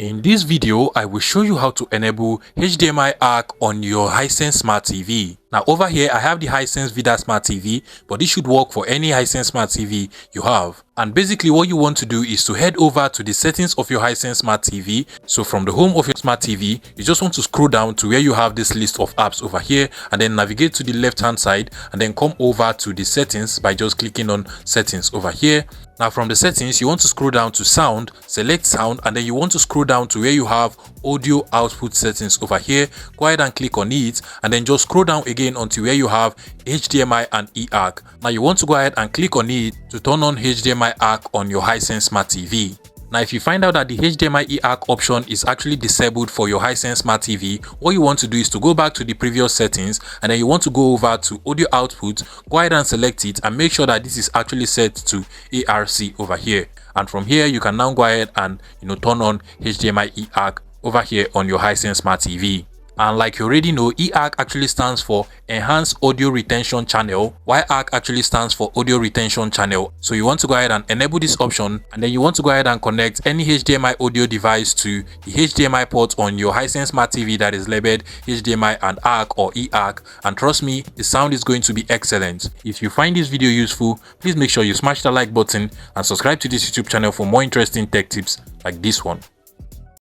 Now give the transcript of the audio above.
In this video, I will show you how to enable HDMI ARC on your Hisense Smart TV. Now over here, I have the Hisense Smart TV, but this should work for any Hisense Smart TV you have. And basically what you want to do is to head over to the settings of your Hisense Smart TV. So from the home of your Smart TV, you just want to scroll down to where you have this list of apps over here, and then navigate to the left hand side and then come over to the settings by just clicking on settings over here. Now from the settings, you want to scroll down to sound, select sound, and then you want to scroll down to where you have audio output settings over here. Go ahead and click on it, and then just scroll down again until where you have HDMI and eARC. Now you want to go ahead and click on it to turn on HDMI ARC on your Hisense Smart TV. Now if you find out that the HDMI eARC option is actually disabled for your Hisense Smart TV, what you want to do is to go back to the previous settings, and then you want to go over to audio output, go ahead and select it and make sure that this is actually set to eARC over here. And from here you can now go ahead and turn on HDMI eARC over here on your Hisense Smart TV. And like you already know, eARC actually stands for Enhanced Audio Retention Channel, while ARC actually stands for Audio Retention Channel. So you want to go ahead and enable this option, and then you want to go ahead and connect any HDMI audio device to the HDMI port on your Hisense Smart TV that is labeled HDMI and ARC or eARC, and trust me, the sound is going to be excellent. If you find this video useful, please make sure you smash the like button and subscribe to this YouTube channel for more interesting tech tips like this one.